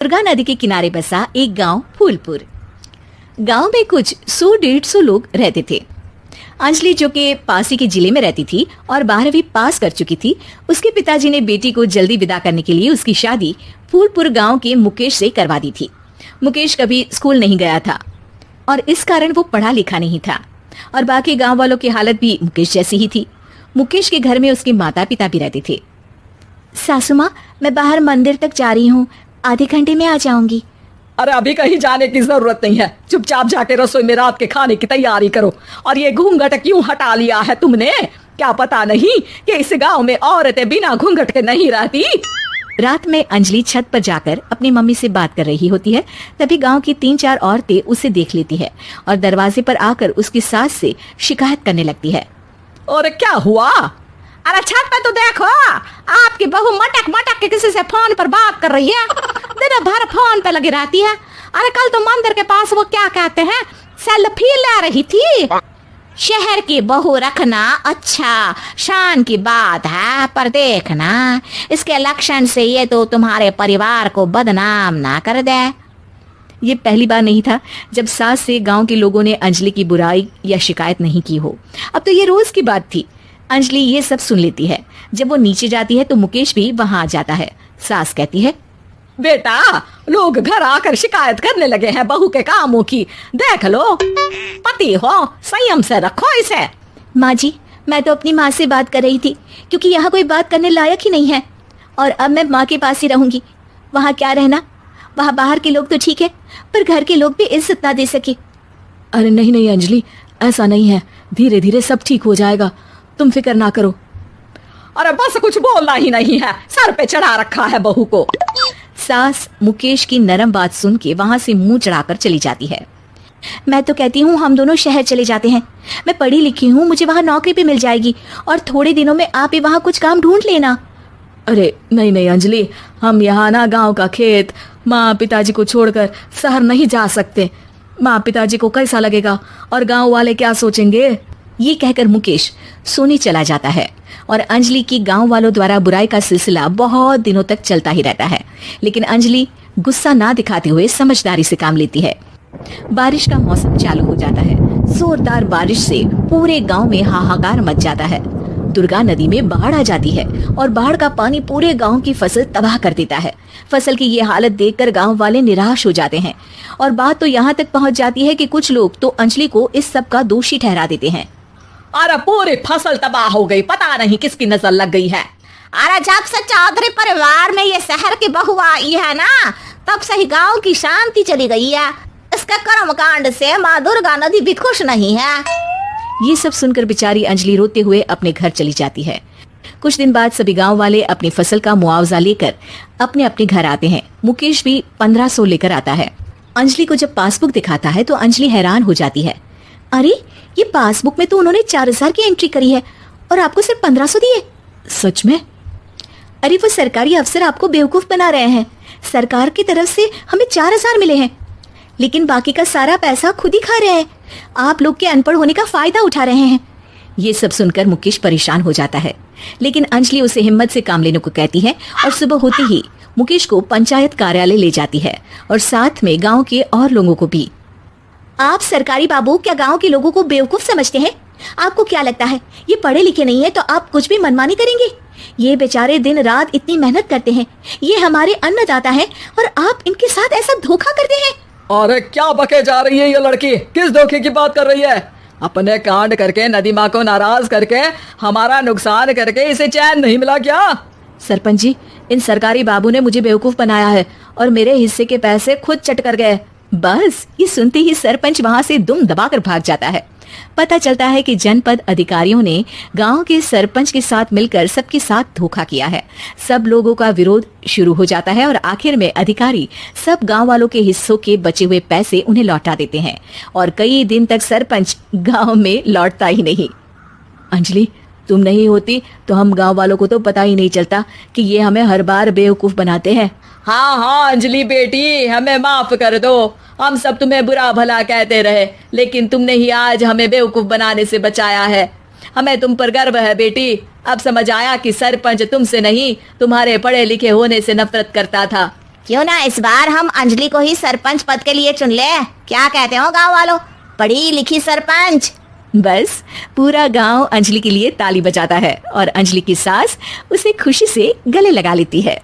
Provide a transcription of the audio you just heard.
दुर्गा नदी के किनारे बसा एक गांव फूलपुर। गांव में कुछ 100-150 लोग रहते थे। अंजलि, जो कि पास ही के जिले में रहती थी और 12वीं पास कर चुकी थी, उसके पिताजी ने बेटी को जल्दी विदा करने के लिए उसकी शादी फूलपुर गांव के मुकेश से करवा दी थी। मुकेश कभी स्कूल नहीं गया था और इस कारण वो पढ़ा लिखा नहीं था और बाकी गांव वालों की हालत भी मुकेश जैसी ही थी। मुकेश के घर में उसके माता पिता भी रहते थे। सासू माँ, मैं बाहर मंदिर तक जा रही हूँ, आधे घंटे में आ जाऊंगी। अरे अभी कहीं जाने की जरूरत नहीं है, चुपचाप जाके रसोई में रात के खाने की तैयारी करो। और ये घूंघट क्यों हटा लिया है तुमने? क्या पता नहीं कि इस गांव में औरतें बिना घूंघट के नहीं रहती। रात में अंजलि छत पर जाकर अपनी मम्मी से बात कर रही होती है। तभी गांव की 3-4 औरतें उसे देख लेती है और दरवाजे पर आकर उसकी सास से शिकायत करने लगती है। और क्या हुआ? अरे छत पे तो देखो, आपकी बहू मटक मटक के किसी से फोन पर बात कर रही है, दिन भर फोन पे लगी रहती है। अरे कल तो मंदिर के पास वो क्या कहते हैं, सेल्फी ले रही थी। शहर की बहू रखना अच्छा शान की बात है, पर देखना इसके लक्षण से ये तो तुम्हारे परिवार को बदनाम ना कर दे। ये पहली बार नहीं था जब सास से गांव के लोगों ने अंजलि की बुराई या शिकायत नहीं की हो। अब तो ये रोज की बात थी। अंजलि ये सब सुन लेती है। जब वो नीचे जाती है तो मुकेश भी वहां आ जाता है। सास कहती है, बेटा, लोग घर आकर शिकायत करने लगे हैं बहू के कामों की, देख लो। पति हो, संयम से रखो इसे। माँ जी, मैं तो अपनी माँ से बात कर रही थी, क्योंकि यहाँ कोई बात करने लायक ही नहीं है और अब मैं माँ के पास ही रहूंगी। वहाँ क्या रहना, वहाँ बाहर के लोग तो ठीक है, पर घर के लोग भी इज्जत ना दे सके। अरे नहीं नहीं अंजलि, ऐसा नहीं है, धीरे धीरे सब ठीक हो जाएगा, तुम फिक्र ना करो। अरे बस कुछ बोलना ही नहीं है, सर पे चढ़ा रखा है बहू को। सास मुकेश की नरम बात सुन के वहां से मुंह चढ़ाकर चली जाती है। मैं तो कहती हूँ हम दोनों शहर चले जाते हैं। मैं पढ़ी लिखी हूँ, मुझे वहाँ नौकरी भी मिल जाएगी और थोड़े दिनों में आप भी वहाँ कुछ काम ढूंढ लेना। अरे नहीं नहीं अंजलि, हम यहाँ ना गांव का खेत, माँ पिताजी को छोड़कर शहर नहीं जा सकते। माँ पिताजी को कैसा लगेगा और गांव वाले क्या सोचेंगे? ये कहकर मुकेश सोने चला जाता है और अंजलि की गांव वालों द्वारा बुराई का सिलसिला बहुत दिनों तक चलता ही रहता है। लेकिन अंजलि गुस्सा ना दिखाते हुए समझदारी से काम लेती है। बारिश का मौसम चालू हो जाता है। जोरदार बारिश से पूरे गांव में हाहाकार मच जाता है। दुर्गा नदी में बाढ़ आ जाती है और बाढ़ का पानी पूरे गांव की फसल तबाह कर देता है। फसल की ये हालत देखकर गांव वाले निराश हो जाते हैं और बात तो यहाँ तक पहुँच जाती है कि कुछ लोग तो अंजलि को इस सब का दोषी ठहरा देते हैं। अरे पूरी फसल तबाह हो गई, पता नहीं किसकी नजर लग गई है। अरे जब से चौधरी परिवार में ये शहर की बहू आई है ना, तब से ही गांव की शांति चली गई है। इसके कर्म कांड से माँ दुर्गा नदी भी खुश नहीं है। ये सब सुनकर बेचारी अंजलि रोते हुए अपने घर चली जाती है। कुछ दिन बाद सभी गांव वाले अपनी फसल का मुआवजा लेकर अपने अपने घर आते हैं। मुकेश भी 1500 लेकर आता है। अंजलि को जब पासबुक दिखाता है तो अंजलि हैरान हो जाती है। अरे, ये पासबुक में तो उन्होंने 4000 की एंट्री करी है और आपको सिर्फ 1500 दिए। सच में? अरे वो सरकारी अफसर आपको बेवकूफ बना रहे हैं। सरकार की तरफ से हमें 4000 मिले हैं, लेकिन बाकी का सारा पैसा खुद ही खा रहे हैं। आप लोग के अनपढ़ होने का फायदा उठा रहे हैं। ये सब सुनकर मुकेश परेशान हो जाता है, लेकिन अंजलि उसे हिम्मत से काम लेने को कहती है और सुबह होते ही मुकेश को पंचायत कार्यालय ले जाती है और साथ में गाँव के और लोगों को भी। आप सरकारी बाबू क्या गांव के लोगों को बेवकूफ समझते हैं? आपको क्या लगता है ये पढ़े लिखे नहीं है तो आप कुछ भी मनमानी करेंगे? ये बेचारे दिन रात इतनी मेहनत करते हैं, ये हमारे अन्नदाता हैं और आप इनके साथ ऐसा धोखा करते हैं। अरे क्या बके जा रही है ये लड़की, किस धोखे की बात कर रही है? अपने कांड करके नदी माँ को नाराज करके हमारा नुकसान करके इसे चैन नहीं मिला क्या? सरपंच जी, इन सरकारी बाबू ने मुझे बेवकूफ बनाया है और मेरे हिस्से के पैसे खुद चट कर गए। बस ये सुनते ही सरपंच वहां से दुम दबाकर भाग जाता है। पता चलता है कि जनपद अधिकारियों ने गांव के सरपंच के साथ मिलकर सबके साथ धोखा किया है। सब लोगों का विरोध शुरू हो जाता है और आखिर में अधिकारी सब गांव वालों के हिस्सों के बचे हुए पैसे उन्हें लौटा देते हैं और कई दिन तक सरपंच गांव में लौटता ही नहीं। अंजलि, तुम नहीं होती तो हम गांव वालों को तो पता ही नहीं चलता कि ये हमें हर बार बेवकूफ बनाते हैं। हाँ हाँ अंजलि बेटी, हमें माफ कर दो। हम सब तुम्हें बुरा भला कहते रहे, लेकिन तुमने ही आज हमें बेवकूफ बनाने से बचाया है। हमें तुम पर गर्व है बेटी। अब समझ आया कि सरपंच तुमसे नहीं, तुम्हारे पढ़े लिखे होने से नफरत करता था। क्यों ना इस बार हम अंजलि को ही सरपंच पद के लिए चुन ले। क्या कहते हो गांव वालों, पढ़ी लिखी सरपंच। बस पूरा गांव अंजलि के लिए ताली बजाता है और अंजलि की सास उसे खुशी से गले लगा लेती है।